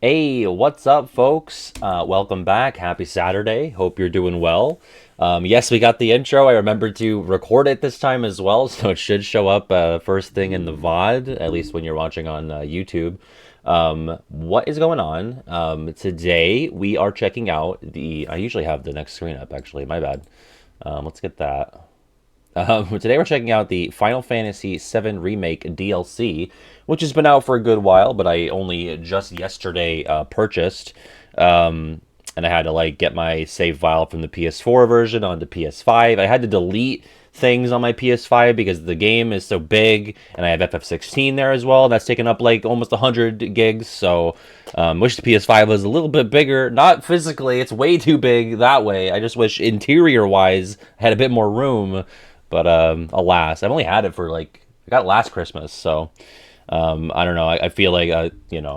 Hey, what's up, folks? Welcome back. Happy Saturday. Hope you're doing well. Yes, we got the intro. I remembered to record it this time as well, so it should show up first thing in the VOD, at least when you're watching on YouTube. What is going on? Today we are checking out the. I usually have the next screen up, actually. My bad. Let's get that. Today we're checking out the Final Fantasy VII Remake DLC, which has been out for a good while, but I only just yesterday purchased. And I had to get my save file from the PS4 version onto PS5. I had to delete things on my PS5 because the game is so big, and I have FF16 there as well. And that's taken up almost 100 gigs. So, wish the PS5 was a little bit bigger. Not physically, it's way too big that way. I just wish interior-wise I had a bit more room. But alas, I've only had it for I got it last Christmas, so I don't know. I feel like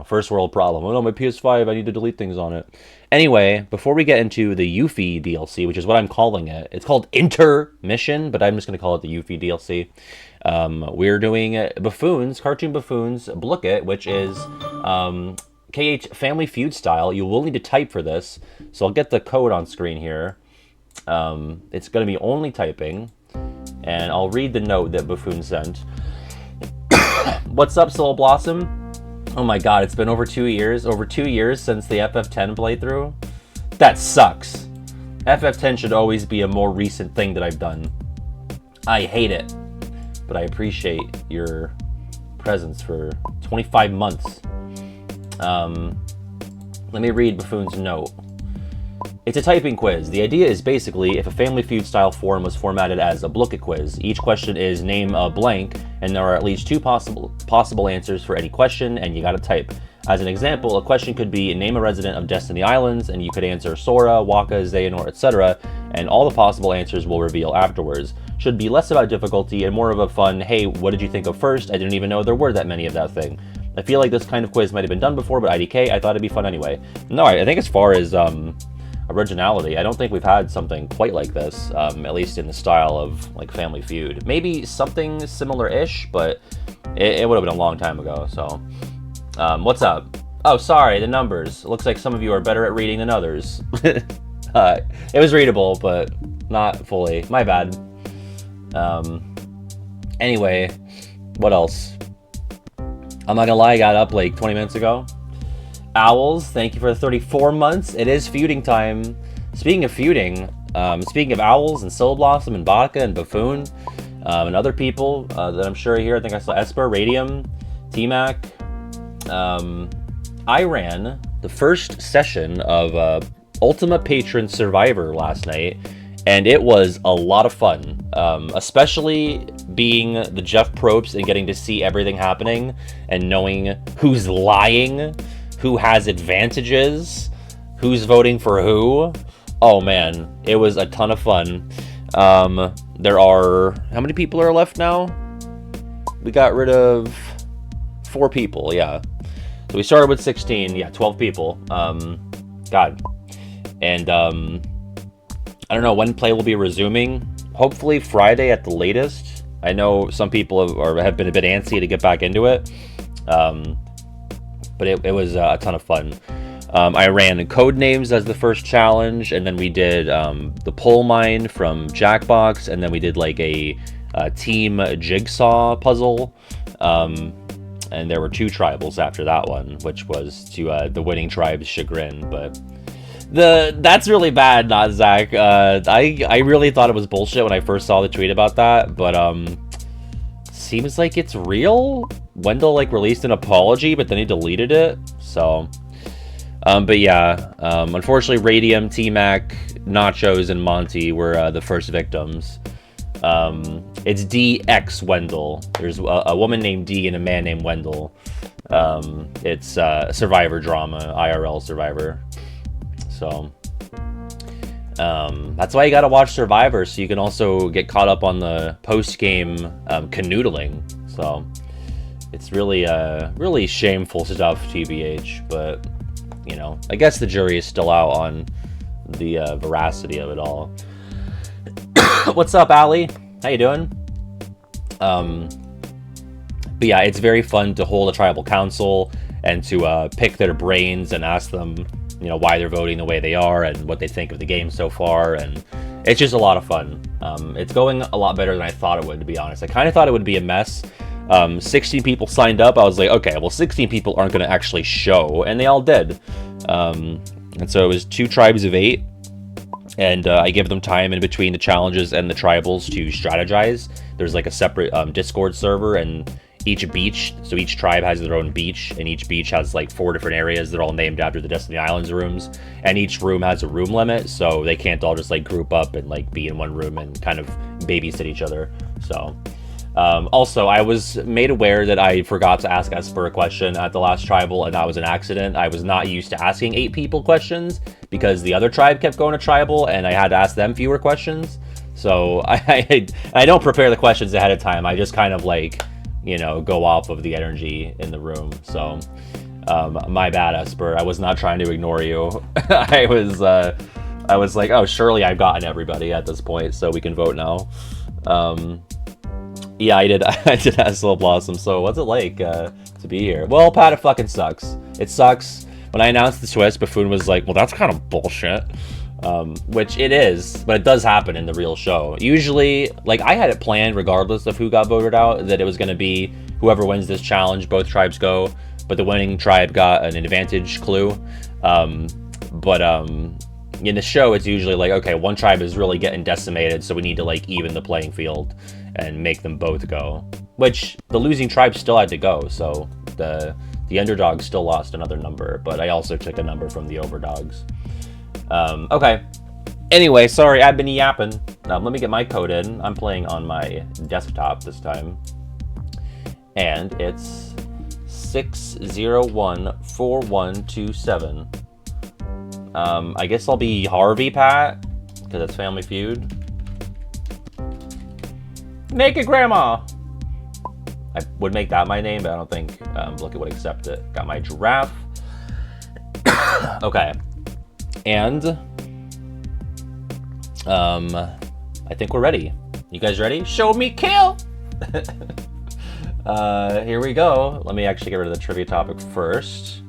first world problem. Oh no, my PS5, I need to delete things on it. Anyway, before we get into the Yuffie DLC, which is what I'm calling it, it's called Intermission, but I'm just going to call it the Yuffie DLC. We're doing Buffoons, Cartoon Buffoons, Blooket, which is KH Family Feud style. You will need to type for this, so I'll get the code on screen here. It's going to be only typing. And I'll read the note that Buffoon sent. What's up, Soul Blossom? Oh my god, it's been over 2 years. Over 2 years since the FF10 playthrough. That sucks. FF10 should always be a more recent thing that I've done. I hate it. But I appreciate your presence for 25 months. Let me read Buffoon's note. It's a typing quiz. The idea is basically if a Family Feud style form was formatted as a Blooket quiz. Each question is name a blank, and there are at least two possible answers for any question, and you gotta type. As an example, a question could be name a resident of Destiny Islands, and you could answer Sora, Waka, Xehanort, etc., and all the possible answers will reveal afterwards. Should be less about difficulty and more of a fun, hey, what did you think of first? I didn't even know there were that many of that thing. I feel like this kind of quiz might have been done before, but IDK, I thought it'd be fun anyway. No, I think as far as originality, I don't think we've had something quite like this, at least in the style of Family Feud. Maybe something similar-ish, but it would have been a long time ago. So, what's up? Oh, sorry, the numbers. It looks like some of you are better at reading than others. It was readable, but not fully. My bad. Anyway, what else? I'm not gonna lie, I got up 20 minutes ago. Owls, thank you for the 34 months. It is feuding time. Speaking of feuding, speaking of Owls and Soul Blossom and Vodka and Buffoon, and other people that I'm sure are here. I think I saw Esper, Radium, T-Mac. I ran the first session of Ultima Patron Survivor last night, and it was a lot of fun, especially being the Jeff Probst and getting to see everything happening and knowing who's lying, who has advantages, who's voting for who. Oh man, it was a ton of fun. There are, how many people are left now? We got rid of 4 people, yeah. So we started with 16, yeah, 12 people. God. And I don't know when play will be resuming. Hopefully Friday at the latest. I know some people have been a bit antsy to get back into it. But it was a ton of fun. I ran code names as the first challenge, and then we did the pole mine from Jackbox, and then we did a team jigsaw puzzle. And there were 2 tribals after that one, which was to the winning tribe's chagrin. But that's really bad, not Zach. I really thought it was bullshit when I first saw the tweet about that, but seems like it's real. Wendell released an apology, but then he deleted it. So, but yeah, unfortunately, Radium, T-Mac, Nachos, and Monty were the first victims. It's DX Wendell. There's a woman named D and a man named Wendell. It's Survivor drama, IRL Survivor. So, that's why you gotta watch Survivor, so you can also get caught up on the post-game canoodling. So, it's really, really shameful stuff, TBH. But, I guess the jury is still out on the veracity of it all. What's up, Allie? How you doing? But yeah, it's very fun to hold a tribal council and to pick their brains and ask them, you know, why they're voting the way they are and what they think of the game so far. And it's just a lot of fun. It's going a lot better than I thought it would, to be honest. I kind of thought it would be a mess. 16 people signed up. I was like, okay, well, 16 people aren't going to actually show, and they all did. And so it was 2 tribes of 8, and I give them time in between the challenges and the tribals to strategize. There's like a separate Discord server, and each beach, so each tribe has their own beach, and each beach has like 4 different areas. They're all named after the Destiny Islands rooms, and each room has a room limit, so they can't all just like group up and like be in one room and kind of babysit each other. So also, I was made aware that I forgot to ask Esper a question at the last tribal, and that was an accident. I was not used to asking 8 people questions because the other tribe kept going to tribal, and I had to ask them fewer questions. So I don't prepare the questions ahead of time. I just kind of like, you know, go off of the energy in the room. So my bad, Esper. I was not trying to ignore you. I was like, oh, surely I've gotten everybody at this point, so we can vote now. Yeah, I did ask Little Blossom, so what's it like to be here? Well, Pat, it fucking sucks. It sucks. When I announced the twist, Buffoon was like, well, that's kind of bullshit. Which it is, but it does happen in the real show. Usually, like, I had it planned regardless of who got voted out, that it was going to be whoever wins this challenge, both tribes go, but the winning tribe got an advantage clue. But in the show, it's usually like, okay, one tribe is really getting decimated, so we need to, like, even the playing field and make them both go. Which, the losing tribe still had to go, so the underdogs still lost another number, but I also took a number from the overdogs. Okay. Anyway, sorry, I've been yapping. Let me get my code in. I'm playing on my desktop this time. And it's 6014127. I guess I'll be Harvey, Pat, because it's Family Feud. Naked Grandma! I would make that my name, but I don't think Blooket would accept it. Got my giraffe. Okay. And I think we're ready. You guys ready? Show me kill! Here we go. Let me actually get rid of the trivia topic first.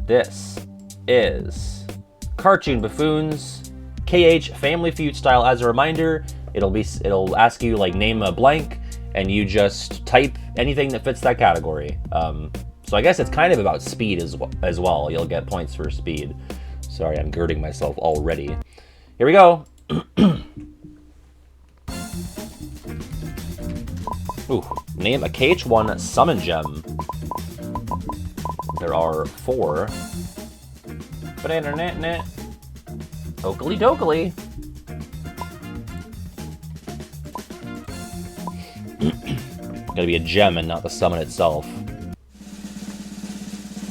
This is Cartoon Buffoons KH Family Feud style. As a reminder, it'll ask you, like, name a blank, and you just type anything that fits that category. So I guess it's kind of about speed as well. You'll get points for speed. Sorry, I'm girding myself already. Here we go. Ooh, name a KH1 summon gem. There are 4. Banana net net. Oakley dokley. Gotta be a gem and not the summon itself.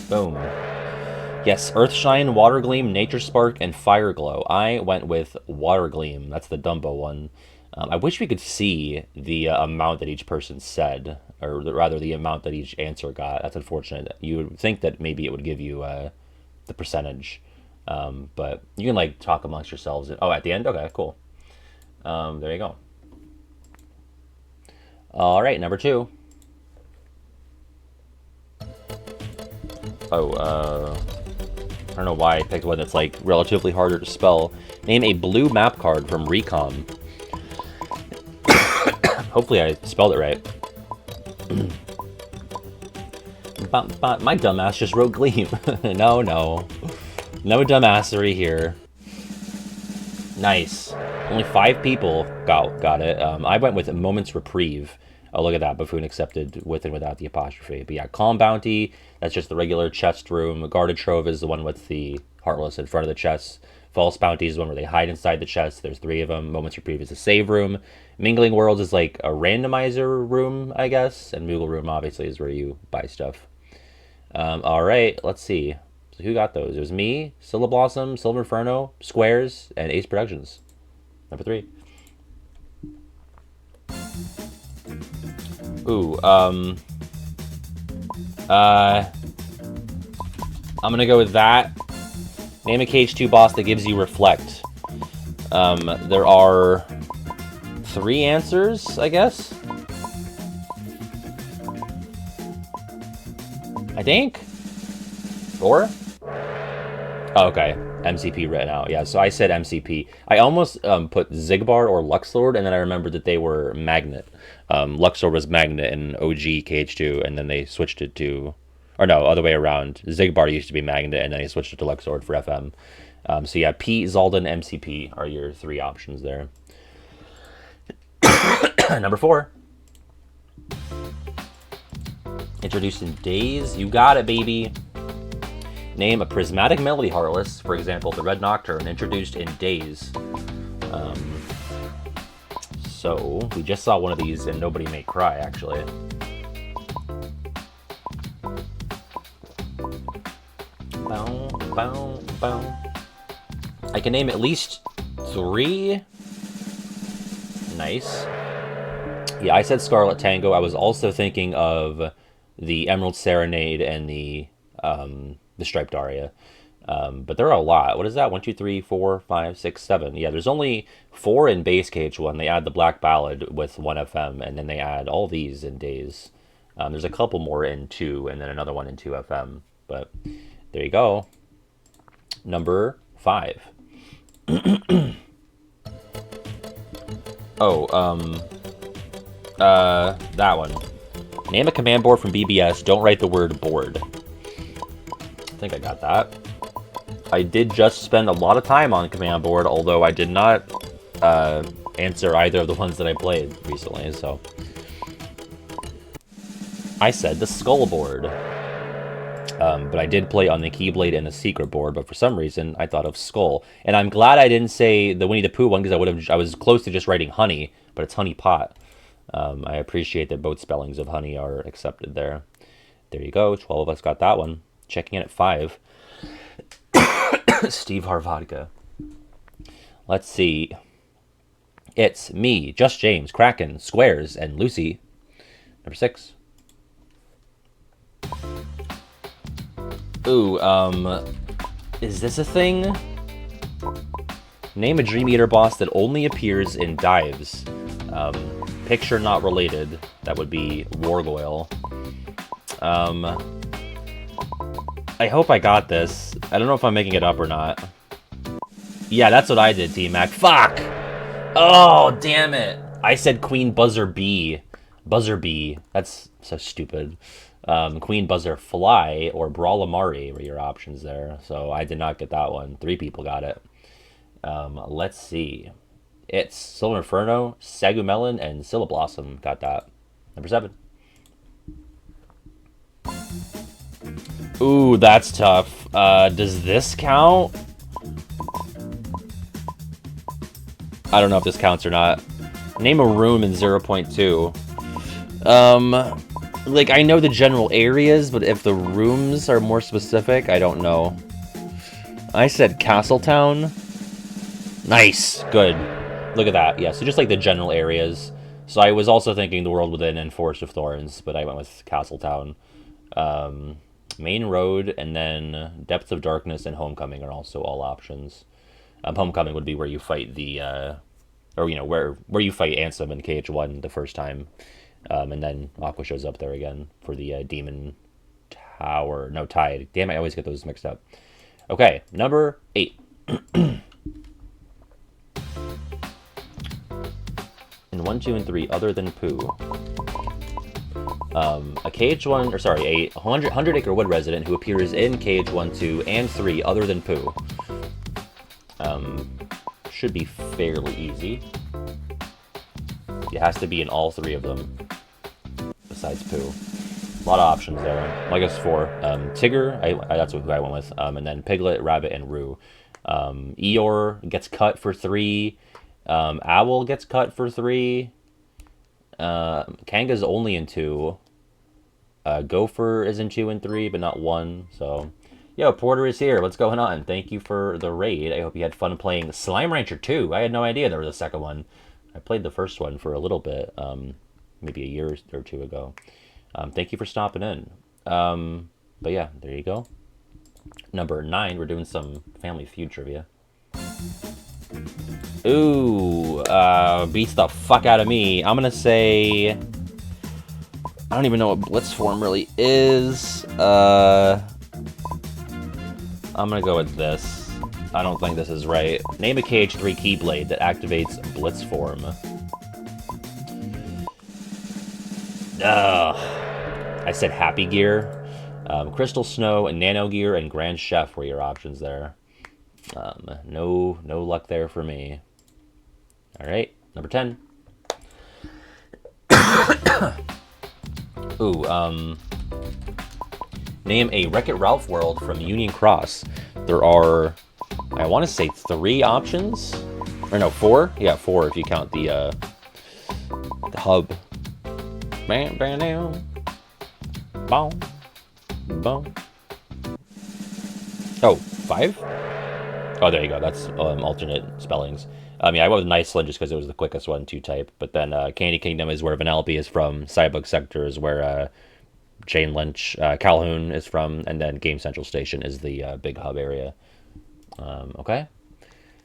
Boom. Yes, Earthshine, Water Gleam, Nature Spark, and Fire Glow. I went with Water Gleam. That's the Dumbo one. I wish we could see the amount that each person said, or rather the amount that each answer got. That's unfortunate. You would think that maybe it would give you the percentage. But you can, like, talk amongst yourselves. Oh, at the end? Okay, cool. There you go. All right, number 2. Oh, I don't know why I picked one that's, like, relatively harder to spell. Name a blue map card from Recon. Hopefully I spelled it right. My dumbass just wrote Gleam. No. No dumbassery here. Nice. Only 5 people got it. I went with Moment's Reprieve. Oh, look at that. Buffoon accepted with and without the apostrophe. But yeah, Calm Bounty, that's just the regular chest room. Guarded Trove is the one with the Heartless in front of the chest. False Bounty is the one where they hide inside the chest. There's 3 of them. Moment's Reprieve is a save room. Mingling Worlds is like a randomizer room, I guess. And Moogle Room, obviously, is where you buy stuff. All right, let's see. So who got those? It was me, Scylla Blossom, Silver Inferno, Squares, and Ace Productions. Number 3. Ooh, I'm gonna go with that. Name a KH2 boss that gives you Reflect. There are 3 answers, I guess. I think. 4? Oh, okay. MCP written out. Yeah, so I said MCP. I almost put Zigbar or Luxlord, and then I remembered that they were Magnet. Luxlord was Magnet in OG KH2, and then they switched it to... Or no, other way around. Zigbar used to be Magnet, and then they switched it to Luxlord for FM. So yeah, P, Zaldin, MCP are your 3 options there. Number 4. Introduced in Days. You got it, baby. Name a prismatic melody heartless, for example, the Red Nocturne, introduced in Days. So, we just saw one of these and Nobody May Cry, actually. Bow, bow, bow. I can name at least 3. Nice. Yeah, I said Scarlet Tango. I was also thinking of the Emerald Serenade and the Striped Aria. But there are a lot. What is that? 1, 2, 3, 4, 5, 6, 7. Yeah, there's only 4 in base KH1. They add the Black Ballad with 1 FM, and then they add all these in Days. There's a couple more in 2, and then another one in 2 FM. But there you go. Number 5. That one. Name a command board from BBS. Don't write the word board. I think I got that. I did just spend a lot of time on command board, although I did not answer either of the ones that I played recently, so. I said the skull board. But I did play on the Keyblade and the secret board, but for some reason I thought of skull. And I'm glad I didn't say the Winnie the Pooh one, because I was close to just writing honey, but it's honey pot. I appreciate that both spellings of honey are accepted there. There you go, 12 of us got that one. Checking in at 5. Steve Harvodka. Let's see. It's me, Just James, Kraken, Squares, and Lucy. Number 6. Ooh, is this a thing? Name a Dream Eater boss that only appears in dives. Picture not related. That would be Wargoyle. I hope I got this. I don't know if I'm making it up or not. Yeah, that's what I did, T-Mac. Fuck! Oh, damn it! I said Queen Buzzer Bee. Buzzer Bee. That's so stupid. Queen Buzzer Fly or Brawlamari were your options there. So I did not get that one. 3 people got it. Let's see. It's Silver Inferno, Sagumelon, and Silverblossom got that. Number 7. Ooh, that's tough. Does this count? I don't know if this counts or not. Name a room in 0.2. Like, I know the general areas, but if the rooms are more specific, I don't know. I said Castletown. Nice. Good. Look at that. Yeah, so just like the general areas. So I was also thinking The World Within and Forest of Thorns, but I went with Castletown. Main Road, and then Depths of Darkness and Homecoming are also all options. Homecoming would be where you fight the, or, you know, where you fight Ansem in KH1 the first time. And then Aqua shows up there again for the Demon Tower. No, Tide. Damn, I always get those mixed up. Okay, number 8. In 1, 2, and 3, other than Pooh. A KH1, or sorry, a 100 Acre Wood resident who appears in KH1, 2, and 3, other than Pooh. Should be fairly easy. It has to be in all 3 of them, besides Pooh. A lot of options there. I guess 4. Tigger, that's who I went with. And then Piglet, Rabbit, and Roo. Eeyore gets cut for 3. Owl gets cut for 3. Kanga's only in 2. Gopher is in 2 and 3, but not 1. So, yo, Porter is here. What's going on? Thank you for the raid. I hope you had fun playing Slime Rancher 2. I had no idea there was a second one. I played the first one for a little bit, maybe a year or 2 ago. Thank you for stopping in. But yeah, there you go. Number 9, we're doing some Family Feud trivia. Ooh, beats the fuck out of me. I'm gonna say I don't even know what Blitz form really is. I'm gonna go with this. I don't think this is right. Name a KH3 Keyblade that activates Blitz form. I said Happy Gear. Crystal Snow, and Nano Gear, and Grand Chef were your options there. No luck there for me. All right, number 10. Ooh, name a Wreck-It Ralph world from Union Cross. There are, I want to say 3 options, or no, 4. Yeah, 4 if you count the hub. Bam, bam, down. Boom, boom. Oh, 5? Oh, there you go. That's alternate spellings. Yeah, I went with Niceland just because it was the quickest one to type. But then Candy Kingdom is where Vanellope is from. Cyberbook Sector is where Jane Lynch, Calhoun is from. And then Game Central Station is the big hub area. Okay.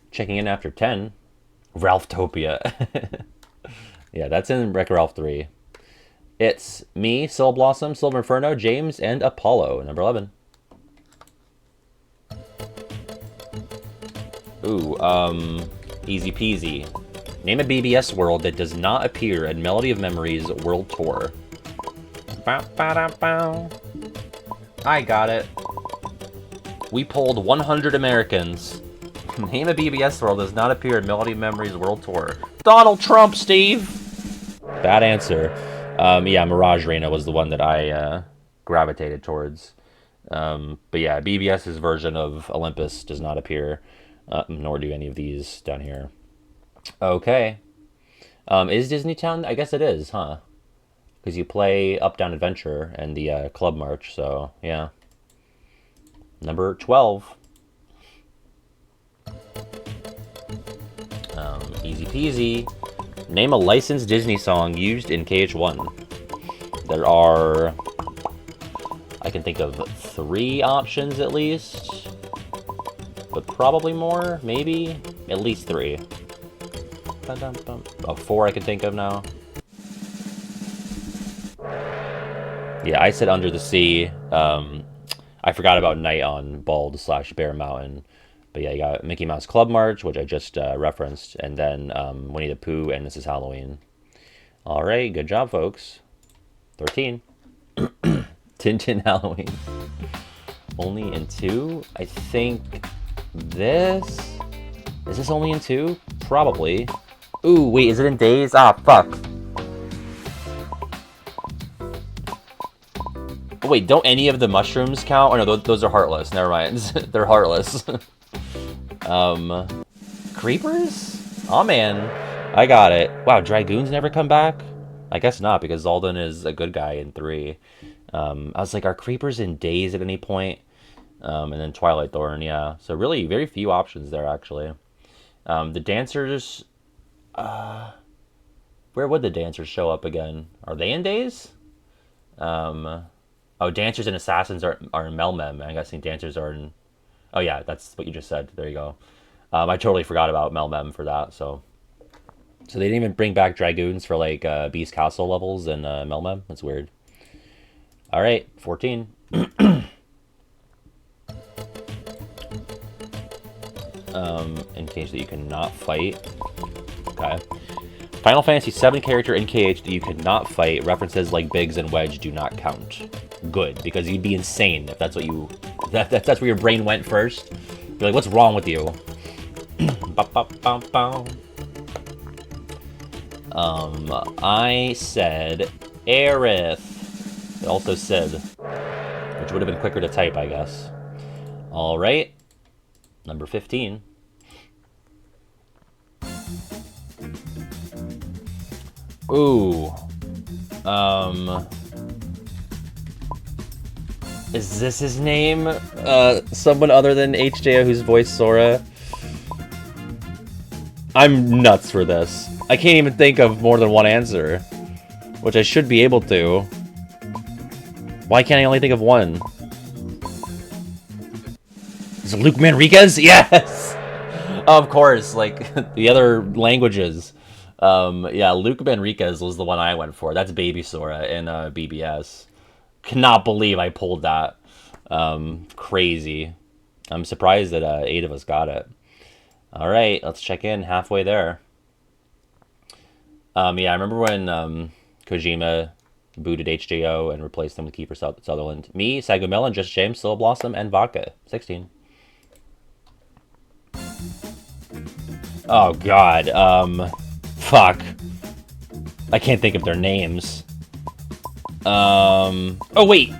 Checking in after 10. Ralphtopia. Yeah, that's in Wreck-It Ralph 3. It's me, Soul Blossom, Silver Inferno, James, and Apollo, number 11. Ooh, easy peasy. Name a BBS world that does not appear in Melody of Memories World Tour. Bow, bow, bow. I got it. We polled 100 Americans. Name a BBS world that does not appear in Melody of Memories World Tour. Donald Trump, Steve! Bad answer. Yeah, Mirage Reina was the one that I gravitated towards. But yeah, BBS's version of Olympus does not appear, nor do any of these down here. Okay. Is Disney Town? I guess it is, huh? Because you play Up Down Adventure and the Club March, so yeah. Number 12. Easy peasy. Name a licensed Disney song used in KH1. There are, I can think of 3 options at least, but probably more, maybe, at least 3. Oh, 4 I can think of now. Yeah, I said Under the Sea. I forgot about Night on Bald/Bear Mountain. But yeah, you got Mickey Mouse Club March, which I just referenced, and then Winnie the Pooh and This Is Halloween. All right, good job, folks. 13. Tintin Halloween. Only in 2? I think this... Is this only in 2? Probably. Ooh, wait, is it in Days? Ah, fuck. Oh, wait, don't any of the mushrooms count? Oh, no, those are heartless. Never mind. They're heartless. Creepers? Oh man, I got it. Wow, Dragoons never come back? I guess not, because Zaldin is a good guy in 3. I was like, are Creepers in Days at any point? And then Twilight Thorn, yeah. So really, very few options there, actually. The Dancers... where would the Dancers show up again? Are they in Days? Oh, Dancers and Assassins are in Melmem. I'm guessing Dancers are in... Oh yeah, that's what you just said. There you go. I totally forgot about Melmem for that. So they didn't even bring back Dragoons for like Beast Castle levels in Melmem. That's weird. All right, 14. In case that you cannot fight. Okay. Final Fantasy VII character in KH that you could not fight. References like Biggs and Wedge do not count. Good, because you'd be insane if that's what you... That's where your brain went first. You're like, what's wrong with you? I said Aerith. It also said, which would have been quicker to type, I guess. All right, number 15. Ooh. Is this his name? Someone other than HJ who's voiced Sora? I'm nuts for this. I can't even think of more than one answer, which I should be able to. Why can't I only think of one? Is it Luke Manriquez? Yes! Of course, like, the other languages. Yeah, Luke Manriquez was the one I went for. That's Baby Sora in BBS. Cannot believe I pulled that. Crazy. I'm surprised that 8 of us got it. All right, let's check in halfway there. Yeah, I remember when Kojima booted HJO and replaced them with Kiefer Sutherland. Me, Sagumel, Just James, Soul Blossom, and Vodka. 16. Oh, God. Fuck. I can't think of their names. Oh, wait.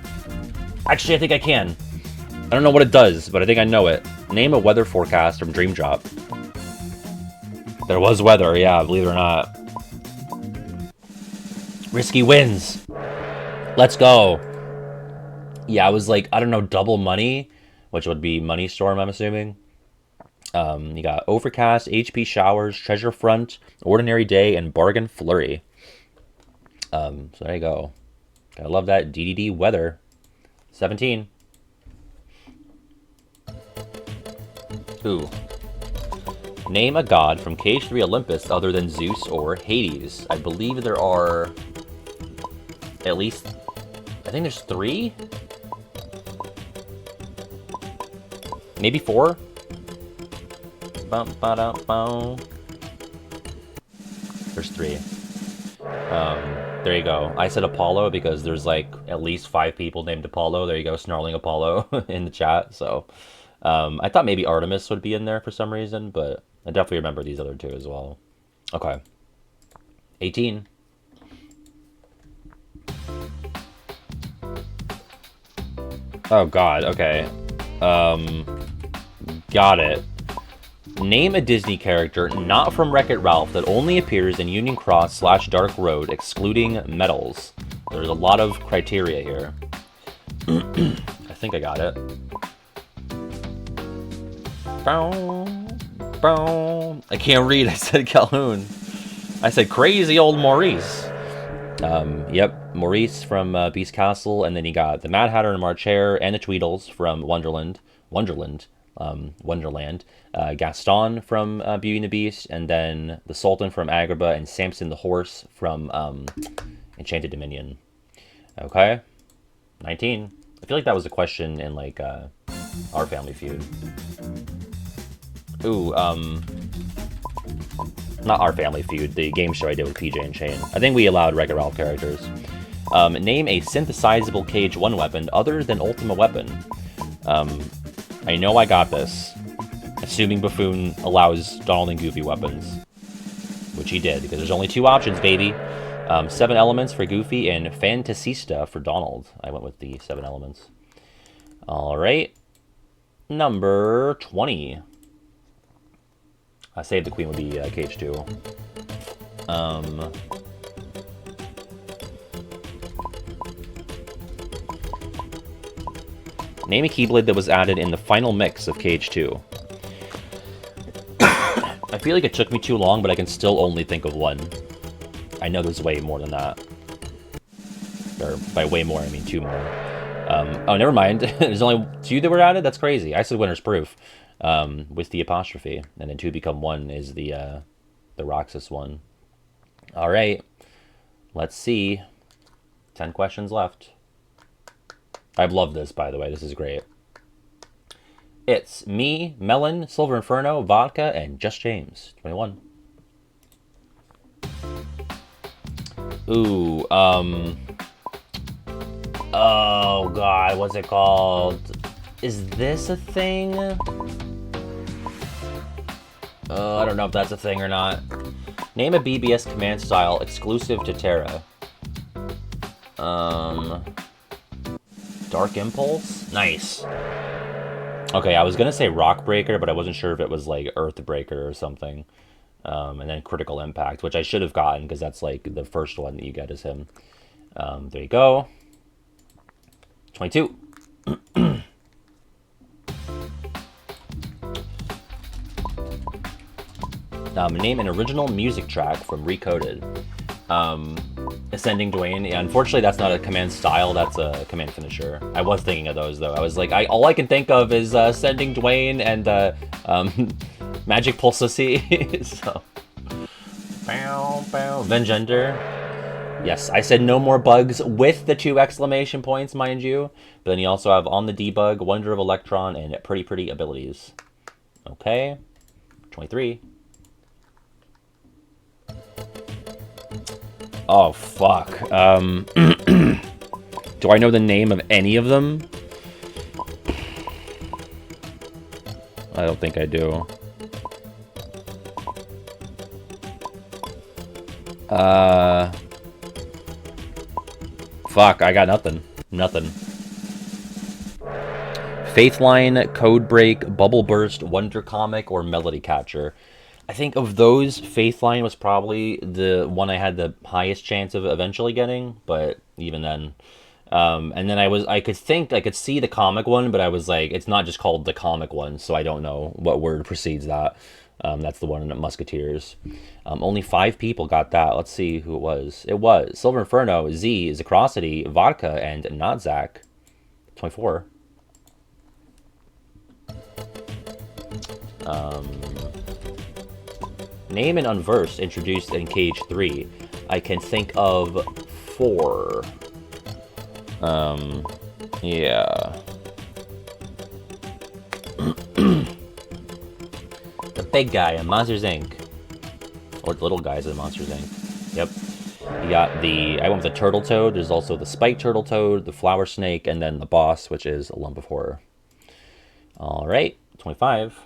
Actually, I think I can. I don't know what it does, but I think I know it. Name a weather forecast from Dream Drop. There was weather, yeah, believe it or not. Risky wins. Let's go. Yeah, I was like, I don't know, double money, which would be Money Storm, I'm assuming. You got Overcast, HP Showers, Treasure Front, Ordinary Day, and Bargain Flurry. So there you go. Gotta love that DDD weather. 17. Ooh. Name a god from KH3 Olympus other than Zeus or Hades. I believe there are at least, I think there's 3? Maybe 4? There's 3. There you go. I said Apollo because there's like at least 5 people named Apollo. There you go, Snarling Apollo in the chat. So I thought maybe Artemis would be in there for some reason, but I definitely remember these other 2 as well. Okay. 18. Oh god, okay. Got it. Name a Disney character not from Wreck-It Ralph that only appears in Union Cross / Dark Road, excluding medals. There's a lot of criteria here. I think I got it. I can't read. I said Calhoun. I said crazy old Maurice. Yep, Maurice from Beast Castle, and then you got the Mad Hatter and March Hare and the Tweedles from Wonderland, Gaston from Beauty and the Beast, and then the Sultan from Agrabah, and Samson the Horse from Enchanted Dominion. Okay, 19. I feel like that was a question in like Our Family Feud. Ooh, not Our Family Feud, the game show I did with PJ and Shane. I think we allowed Wreck-It Ralph characters. Name a synthesizable KH1 weapon other than Ultima Weapon. I know I got this. Assuming Buffoon allows Donald and Goofy weapons. Which he did, because there's only 2 options, baby. 7 elements for Goofy and Fantasista for Donald. I went with the 7 elements. Alright. Number 20. I saved the Queen would be KH2. Name a Keyblade that was added in the final mix of KH2. I feel like it took me too long, but I can still only think of 1. I know there's way more than that. Or by way more, I mean 2 more. Oh, never mind. There's only 2 that were added? That's crazy. I said Winner's Proof. With the apostrophe. And then 2 become 1 is the Roxas one. Alright. Let's see. 10 questions left. I've loved this, by the way. This is great. It's me, Melon, Silver Inferno, Vodka, and Just James. 21. Ooh, oh, God, what's it called? Is this a thing? I don't know if that's a thing or not. Name a BBS command style exclusive to Terra. Dark Impulse? Nice. Okay, I was gonna say Rock Breaker, but I wasn't sure if it was like Earth Breaker or something. And then Critical Impact, which I should have gotten because that's like the first one that you get is him. There you go. 22. Name an original music track from Recoded. Ascending Dwayne. Yeah, unfortunately, that's not a command style. That's a command finisher. I was thinking of those though. I was like, all I can think of is Ascending Dwayne and Magic Pulse C. So, Vengender. Yes, I said no more bugs with the 2 exclamation points, mind you. But then you also have On the Debug, Wonder of Electron, and Pretty Pretty Abilities. Okay. 23. Oh, fuck. Do I know the name of any of them? I don't think I do. Fuck, I got nothing. Nothing. Faithline, Codebreak, Bubble Burst, Wonder Comic, or Melody Catcher. I think of those, Faithline was probably the one I had the highest chance of eventually getting, but even then. And then I could see the comic one, but I was like, it's not just called the comic one, so I don't know what word precedes that. That's the one in Musketeers. Only 5 people got that. Let's see who it was. It was Silver Inferno, Z, Zacrosity, Vodka, and Not Zach. 24. Name an unversed introduced in Cage 3. I can think of 4. Yeah. The big guy in Monsters Inc. Or the little guys in Monsters Inc. Yep. You got I went with the Turtle Toad. There's also the Spiked Turtle Toad, the Flower Snake, and then the boss, which is a Lump of Horror. Alright, 25.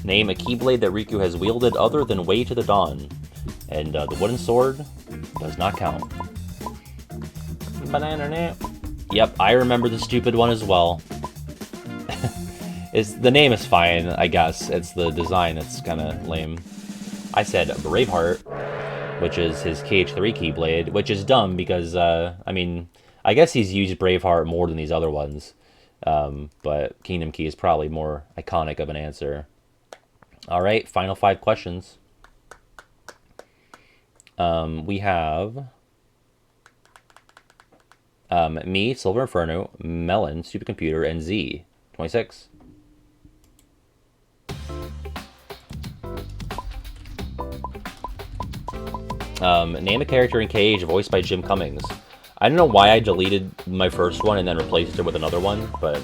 Name a Keyblade that Riku has wielded other than Way to the Dawn. And the wooden sword does not count. Banana. Yep, I remember the stupid one as well. The name is fine, I guess. It's the design that's kind of lame. I said Braveheart, which is his KH3 Keyblade, which is dumb because, I mean, I guess he's used Braveheart more than these other ones. But Kingdom Key is probably more iconic of an answer. Alright, final 5 questions. We have me, Silver Inferno, Melon, Stupid Computer, and Z. 26. Name a character in Cage voiced by Jim Cummings. I don't know why I deleted my first one and then replaced it with another one, but...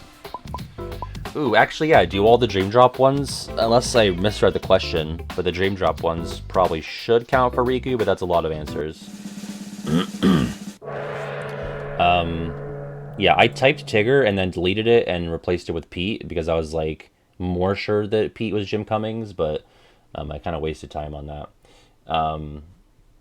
Ooh, actually, yeah, do all the Dream Drop ones, unless I misread the question, but the Dream Drop ones probably should count for Riku, but that's a lot of answers. Yeah, I typed Tigger and then deleted it and replaced it with Pete because I was, like, more sure that Pete was Jim Cummings, but I kind of wasted time on that.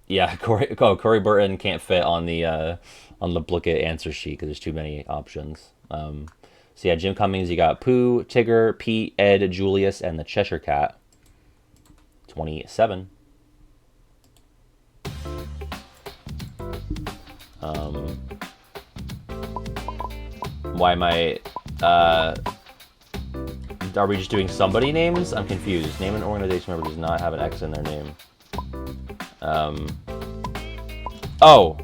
Yeah, Corey Burton can't fit on the Blooket answer sheet because there's too many options. So yeah, Jim Cummings, you got Pooh, Tigger, Pete, Ed, Julius, and the Cheshire Cat. 27. Why am I... are we just doing somebody names? I'm confused. Name an organization member does not have an X in their name. Oh!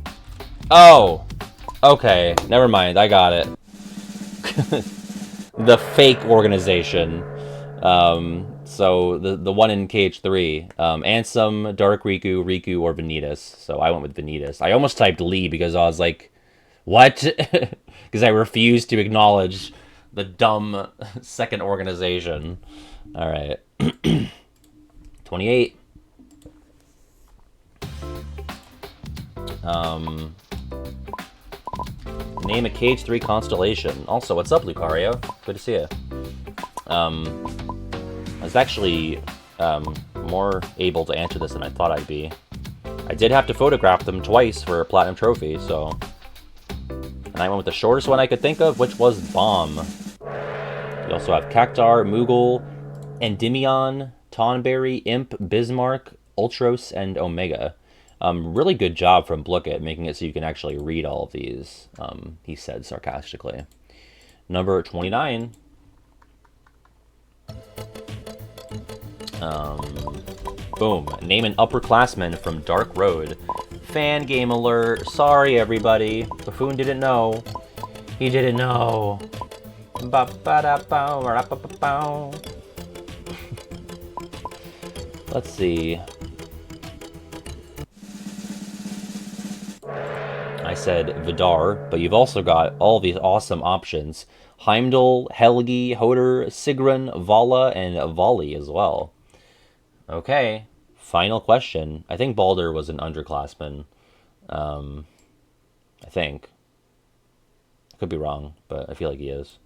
Okay, never mind, I got it. The fake organization. So the one in KH3. Ansem, Dark Riku, or Vanitas. So I went with Vanitas. I almost typed Lee because I was like, what? Because I refused to acknowledge the dumb second organization. Alright. 28. Name a KH3 constellation. Also, what's up, Lucario? Good to see you. I was actually more able to answer this than I thought I'd be. I did have to photograph them twice for a platinum trophy, so... And I went with the shortest one I could think of, which was Bomb. You also have Cactar, Moogle, Endymion, Tonberry, Imp, Bismarck, Ultros, and Omega. Really good job from Blooket, making it so you can actually read all of these, he said sarcastically. Number 29. Boom. Name an upperclassman from Dark Road. Fan game alert. Sorry, everybody. Buffoon didn't know. He didn't know. Let's see. I said Vidar, but you've also got all these awesome options. Heimdall, Helgi, Hoder, Sigrun, Vala, and Vali as well. Okay, final question. I think Balder was an underclassman. I think. I could be wrong, but I feel like he is.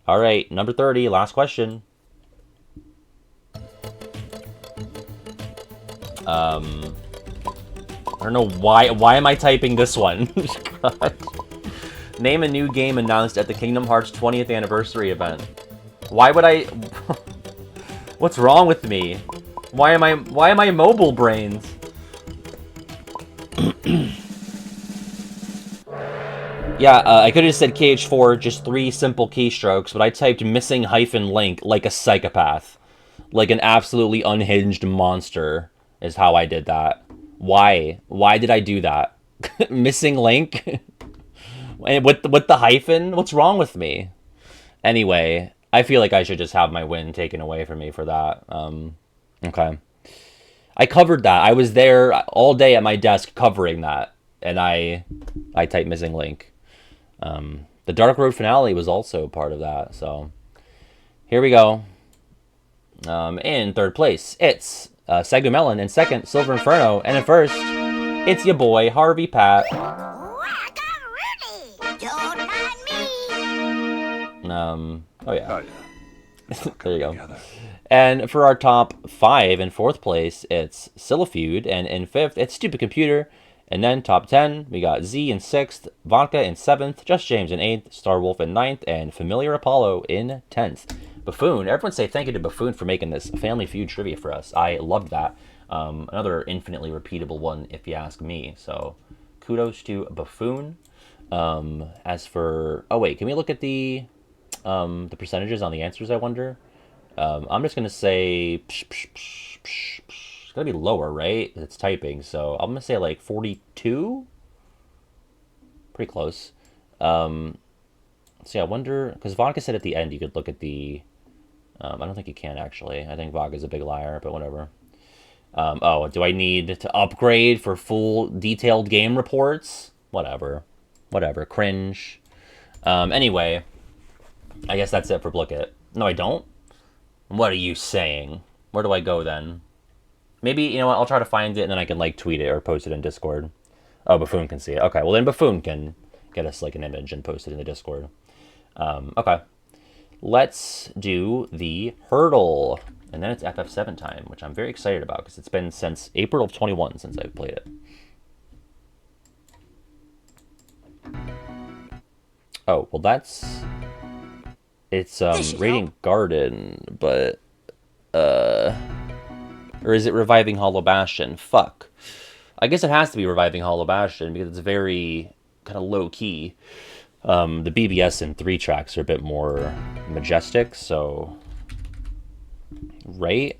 All right, number 30, last question. I don't know why am I typing this one? God. Name a new game announced at the Kingdom Hearts 20th anniversary event. Why would I What's wrong with me? Why am I mobile brains? Yeah, I could have just said KH4, just 3 simple keystrokes, but I typed missing hyphen link like a psychopath. Like an absolutely unhinged monster is how I did that. Why? Why did I do that? Missing link? And with the hyphen? What's wrong with me? Anyway, I feel like I should just have my win taken away from me for that. Okay. I covered that. I was there all day at my desk covering that, and I typed missing link. The Dark Road finale was also part of that, so here we go. In third place, it's Segumelon. In second, Silver Inferno. And in first, it's your boy, Harvey Pat. Oh yeah. There you go. And for our top 5 in fourth place, it's Feud, and in fifth, it's Stupid Computer. And then top 10, we got Z in 6th, Vodka in 7th, Just James in 8th, Starwolf in 9th, and Familiar Apollo in 10th. Buffoon, everyone say thank you to Buffoon for making this Family Feud trivia for us. I loved that. Another infinitely repeatable one, if you ask me. So kudos to Buffoon. As for... Oh, wait, can we look at the percentages on the answers, I wonder? I'm just going to say... It's going to be lower, right? It's typing, so I'm going to say like 42? Pretty close. So yeah, I wonder... Because Vodka said at the end you could look at the... I don't think you can, actually. I think Vodka's a big liar, but whatever. Oh, do I need to upgrade for full detailed game reports? Whatever. Whatever. Cringe. Anyway, I guess that's it for Blooket. No, I don't? What are you saying? Where do I go then? Maybe, you know what, I'll try to find it and then I can like tweet it or post it in Discord. Oh, Buffoon can see it. Okay, well then Buffoon can get us like an image and post it in the Discord. Okay. Let's do the hurdle. And then it's FF7 time, which I'm very excited about because it's been since April of 21 since I've played it. Oh, well that's... It's Radiant Garden, but... Or is it Reviving Hollow Bastion? Fuck. I guess it has to be Reviving Hollow Bastion because it's very kind of low-key. The BBS and 3 tracks are a bit more majestic, so... Right?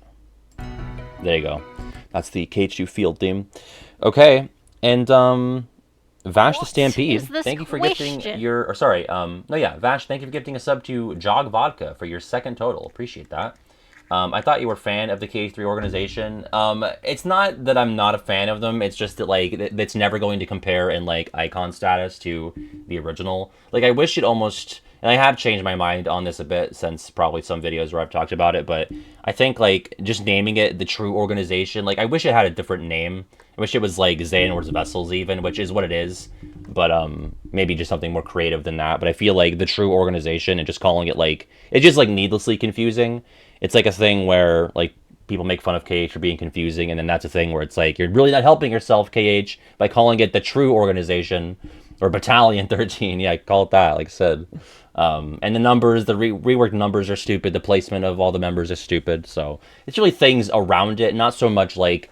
There you go. That's the KH2 field theme. Okay, and Vash the Stampede, thank you for gifting your... Or sorry, no, yeah, Vash, thank you for gifting a sub to Jog Vodka for your second total. Appreciate that. I thought you were a fan of the KH3 organization. It's not that I'm not a fan of them. It's just that, like, it's never going to compare in, like, icon status to the original. Like, I wish it almost... And I have changed my mind on this a bit since probably some videos where I've talked about it, but I think, like, just naming it the True Organization, like, I wish it had a different name. I wish it was, like, Xehanort's Vessels even, which is what it is. But, maybe just something more creative than that. But I feel like the True Organization and just calling it, like... It's just, like, needlessly confusing. It's like a thing where, like, people make fun of KH for being confusing, and then that's a thing where it's like, you're really not helping yourself, KH, by calling it the True Organization, or Battalion 13, yeah, call it that, like I said. And the numbers, the reworked numbers are stupid, the placement of all the members is stupid, so it's really things around it, not so much, like,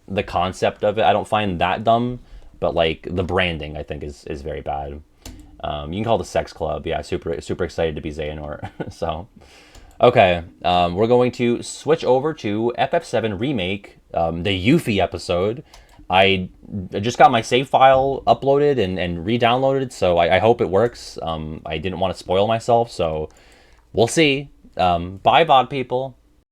the concept of it. I don't find that dumb, but, like, the branding, I think, is very bad. You can call it the Sex Club, yeah, super excited to be Xehanort, so... Okay, we're going to switch over to FF7 Remake, the Yuffie episode. I just got my save file uploaded and re-downloaded, so I hope it works. I didn't want to spoil myself, so we'll see. Bye, VOD people.